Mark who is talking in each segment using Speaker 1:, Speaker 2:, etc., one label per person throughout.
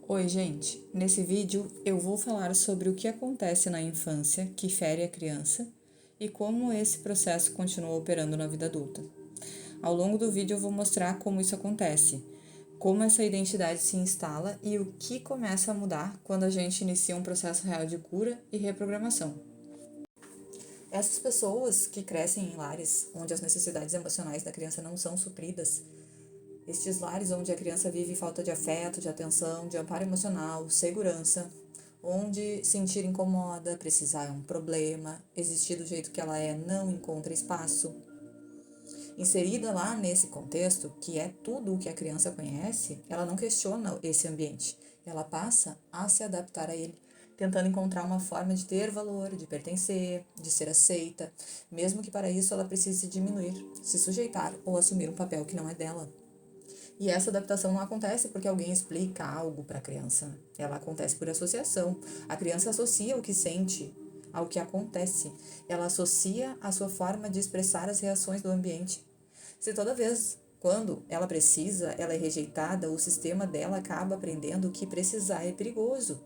Speaker 1: Oi, gente! Nesse vídeo eu vou falar sobre o que acontece na infância que fere a criança e como esse processo continua operando na vida adulta. Ao longo do vídeo eu vou mostrar como isso acontece, como essa identidade se instala e o que começa a mudar quando a gente inicia um processo real de cura e reprogramação. Essas pessoas que crescem em lares onde as necessidades emocionais da criança não são supridas, estes lares onde a criança vive falta de afeto, de atenção, de amparo emocional, segurança, onde sentir incomoda, precisar é um problema, existir do jeito que ela é não encontra espaço. Inserida lá nesse contexto, que é tudo o que a criança conhece, ela não questiona esse ambiente, ela passa a se adaptar a ele, tentando encontrar uma forma de ter valor, de pertencer, de ser aceita, mesmo que para isso ela precise se diminuir, se sujeitar ou assumir um papel que não é dela. E essa adaptação não acontece porque alguém explica algo para a criança. Ela acontece por associação. A criança associa o que sente ao que acontece. Ela associa a sua forma de expressar as reações do ambiente. Se toda vez quando ela precisa, ela é rejeitada, o sistema dela acaba aprendendo que precisar é perigoso,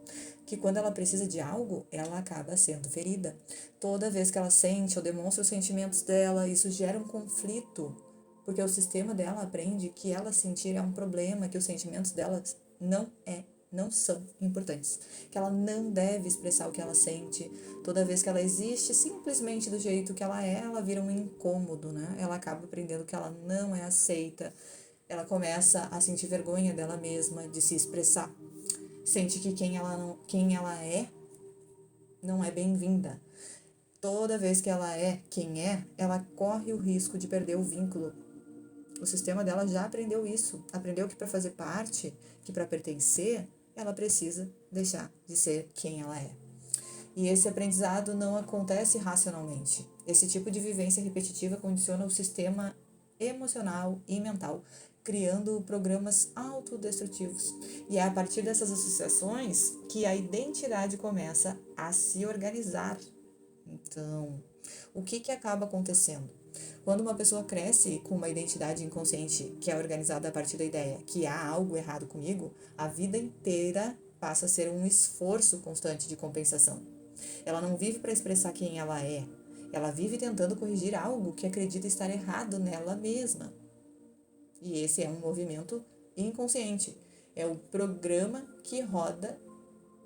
Speaker 1: que quando ela precisa de algo, ela acaba sendo ferida. Toda vez que ela sente ou demonstra os sentimentos dela, isso gera um conflito, porque o sistema dela aprende que ela sentir é um problema, que os sentimentos dela não são importantes, que ela não deve expressar o que ela sente. Toda vez que ela existe simplesmente do jeito que ela vira um incômodo, né? Ela acaba aprendendo que ela não é aceita, ela começa a sentir vergonha dela mesma, de se expressar, sente que quem ela é não é bem-vinda. Toda vez que ela é quem é, ela corre o risco de perder o vínculo. O sistema dela já aprendeu isso, aprendeu que para fazer parte, que para pertencer, ela precisa deixar de ser quem ela é. E esse aprendizado não acontece racionalmente. Esse tipo de vivência repetitiva condiciona o sistema emocional e mental, criando programas autodestrutivos. E é a partir dessas associações que a identidade começa a se organizar. Então, o que acaba acontecendo? Quando uma pessoa cresce com uma identidade inconsciente que é organizada a partir da ideia que há algo errado comigo, a vida inteira passa a ser um esforço constante de compensação. Ela não vive para expressar quem ela vive tentando corrigir algo que acredita estar errado nela mesma. E esse é um movimento inconsciente, é o programa que roda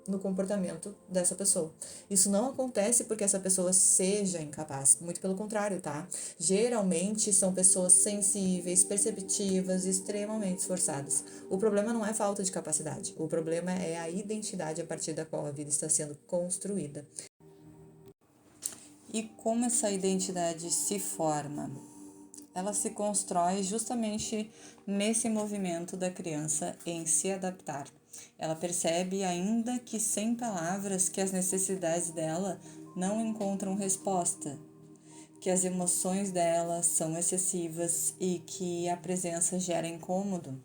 Speaker 1: no comportamento dessa pessoa. Isso não acontece porque essa pessoa seja incapaz, muito pelo contrário, tá? Geralmente são pessoas sensíveis, perceptivas, extremamente esforçadas. O problema não é falta de capacidade, o problema é a identidade a partir da qual a vida está sendo construída. E como essa identidade se forma? Ela se constrói justamente nesse movimento da criança em se adaptar. Ela percebe, ainda que sem palavras, que as necessidades dela não encontram resposta, que as emoções dela são excessivas e que a presença gera incômodo.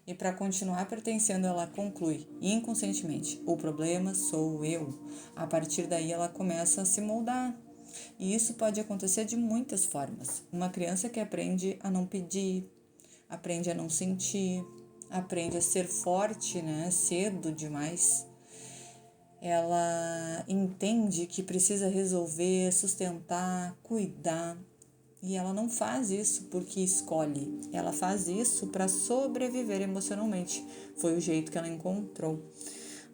Speaker 1: E para continuar pertencendo, ela conclui inconscientemente: o problema sou eu. A partir daí, ela começa a se moldar. E isso pode acontecer de muitas formas. Uma criança que aprende a não pedir, aprende a não sentir, aprende a ser forte, né, cedo demais. Ela entende que precisa resolver, sustentar, cuidar. E ela não faz isso porque escolhe. Ela faz isso para sobreviver emocionalmente. Foi o jeito que ela encontrou.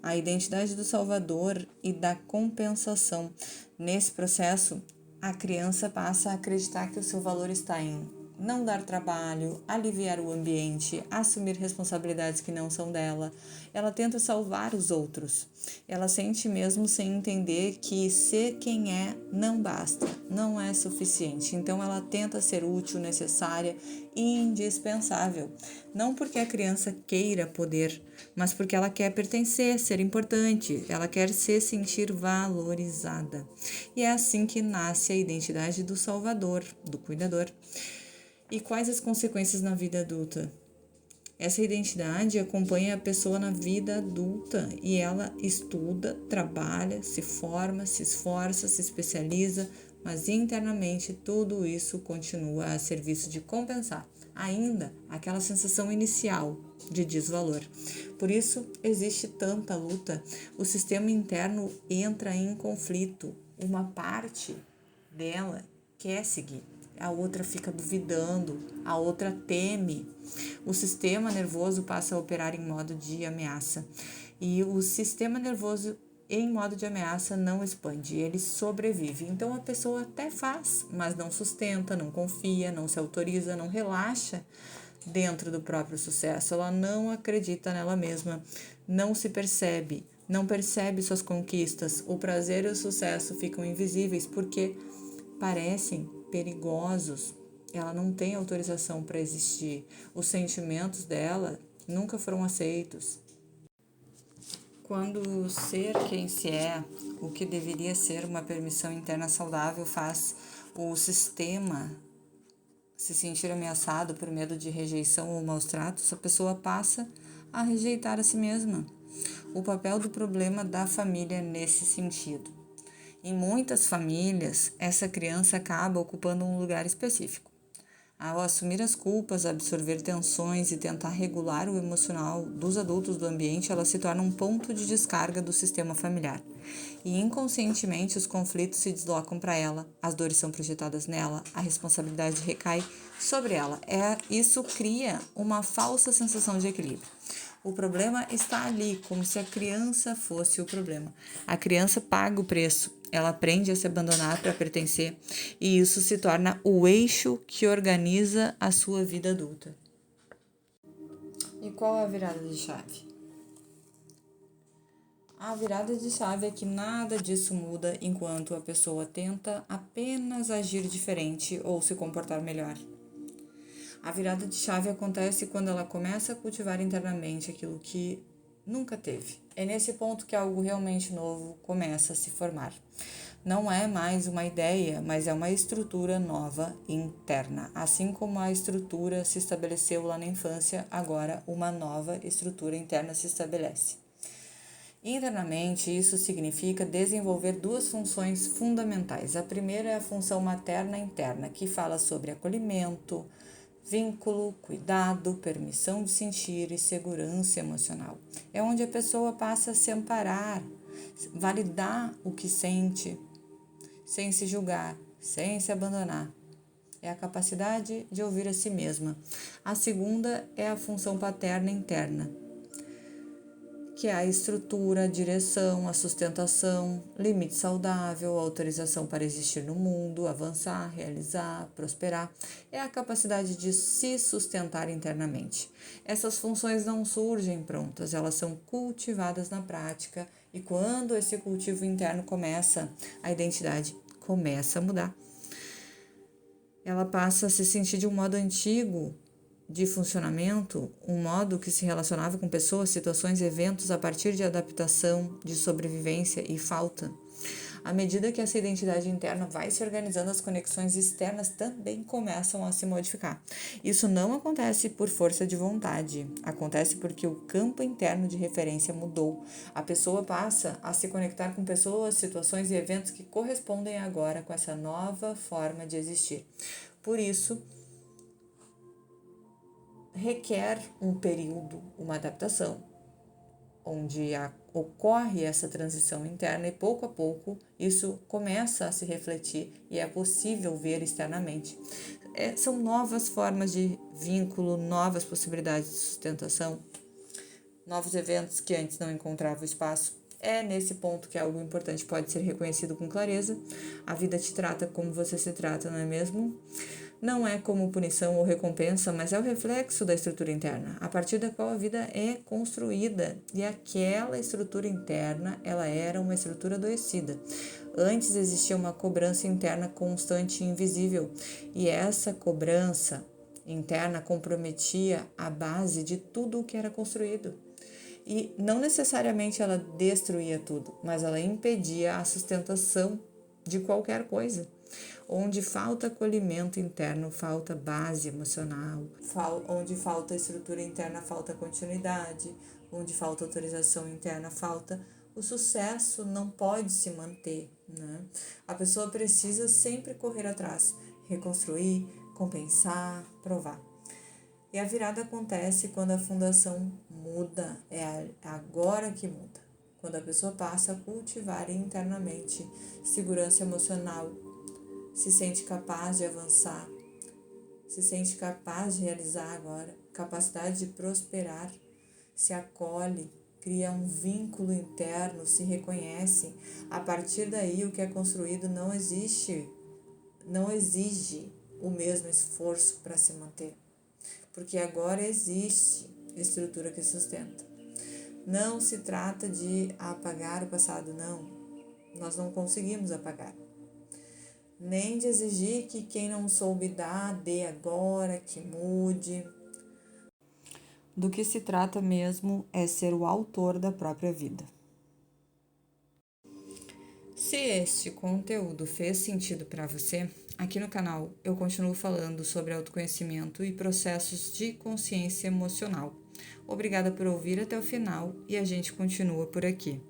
Speaker 1: A identidade do salvador e da compensação. Nesse processo, a criança passa a acreditar que o seu valor está em não dar trabalho, aliviar o ambiente, assumir responsabilidades que não são dela. Ela tenta salvar os outros. Ela sente mesmo sem entender que ser quem é não basta, não é suficiente. Então ela tenta ser útil, necessária e indispensável. Não porque a criança queira poder, mas porque ela quer pertencer, ser importante, ela quer se sentir valorizada. E é assim que nasce a identidade do salvador, do cuidador. E quais as consequências na vida adulta? Essa identidade acompanha a pessoa na vida adulta e ela estuda, trabalha, se forma, se esforça, se especializa, mas internamente tudo isso continua a serviço de compensar ainda aquela sensação inicial de desvalor. Por isso, existe tanta luta, o sistema interno entra em conflito. Uma parte dela quer seguir, a outra fica duvidando, a outra teme. O sistema nervoso passa a operar em modo de ameaça. E o sistema nervoso em modo de ameaça não expande, ele sobrevive. Então a pessoa até faz, mas não sustenta, não confia, não se autoriza, não relaxa dentro do próprio sucesso. Ela não acredita nela mesma, não se percebe, não percebe suas conquistas. O prazer e o sucesso ficam invisíveis porque parecem perigosos. Ela não tem autorização para existir. Os sentimentos dela nunca foram aceitos. Quando ser quem se é, o que deveria ser uma permissão interna saudável, faz o sistema se sentir ameaçado por medo de rejeição ou maus tratos, a pessoa passa a rejeitar a si mesma. O papel do problema da família nesse sentido. Em muitas famílias, essa criança acaba ocupando um lugar específico. Ao assumir as culpas, absorver tensões e tentar regular o emocional dos adultos do ambiente, ela se torna um ponto de descarga do sistema familiar. E inconscientemente os conflitos se deslocam para ela, as dores são projetadas nela, a responsabilidade recai sobre ela. Isso cria uma falsa sensação de equilíbrio. O problema está ali, como se a criança fosse o problema. A criança paga o preço, ela aprende a se abandonar para pertencer, e isso se torna o eixo que organiza a sua vida adulta. E qual é a virada de chave? A virada de chave é que nada disso muda enquanto a pessoa tenta apenas agir diferente ou se comportar melhor. A virada de chave acontece quando ela começa a cultivar internamente aquilo que nunca teve. É nesse ponto que algo realmente novo começa a se formar. Não é mais uma ideia, mas é uma estrutura nova interna. Assim como a estrutura se estabeleceu lá na infância, agora uma nova estrutura interna se estabelece. Internamente, isso significa desenvolver duas funções fundamentais. A primeira é a função materna interna, que fala sobre acolhimento, vínculo, cuidado, permissão de sentir e segurança emocional. É onde a pessoa passa a se amparar, validar o que sente, sem se julgar, sem se abandonar. É a capacidade de ouvir a si mesma. A segunda é a função paterna interna, que é a estrutura, a direção, a sustentação, limite saudável, autorização para existir no mundo, avançar, realizar, prosperar. É a capacidade de se sustentar internamente. Essas funções não surgem prontas, elas são cultivadas na prática, e quando esse cultivo interno começa, a identidade começa a mudar. Ela passa a se sentir de um modo antigo de funcionamento, um modo que se relacionava com pessoas, situações, eventos a partir de adaptação, de sobrevivência e falta. À medida que essa identidade interna vai se organizando, as conexões externas também começam a se modificar. Isso não acontece por força de vontade, acontece porque o campo interno de referência mudou. A pessoa passa a se conectar com pessoas, situações e eventos que correspondem agora com essa nova forma de existir. Por isso, requer um período, uma adaptação, onde ocorre essa transição interna e pouco a pouco isso começa a se refletir e é possível ver externamente. São novas formas de vínculo, novas possibilidades de sustentação, novos eventos que antes não encontravam espaço. É nesse ponto que algo importante pode ser reconhecido com clareza. A vida te trata como você se trata, não é mesmo? Não é como punição ou recompensa, mas é o reflexo da estrutura interna, a partir da qual a vida é construída. E aquela estrutura interna, ela era uma estrutura adoecida. Antes existia uma cobrança interna constante e invisível, e essa cobrança interna comprometia a base de tudo o que era construído. E não necessariamente ela destruía tudo, mas ela impedia a sustentação de qualquer coisa. Onde falta acolhimento interno, falta base emocional. Onde falta estrutura interna, falta continuidade. Onde falta autorização interna, falta o sucesso, não pode se manter, né? A pessoa precisa sempre correr atrás, reconstruir, compensar, provar. E a virada acontece quando a fundação muda, é agora que muda. Quando a pessoa passa a cultivar internamente segurança emocional, se sente capaz de avançar, se sente capaz de realizar agora, capacidade de prosperar, se acolhe, cria um vínculo interno, se reconhece. A partir daí, o que é construído não exige o mesmo esforço para se manter, porque agora existe estrutura que sustenta. Não se trata de apagar o passado, não. Nós não conseguimos apagar. Nem de exigir que quem não soube dar, dê agora, que mude. Do que se trata mesmo é ser o autor da própria vida. Se este conteúdo fez sentido para você, aqui no canal eu continuo falando sobre autoconhecimento e processos de consciência emocional. Obrigada por ouvir até o final e a gente continua por aqui.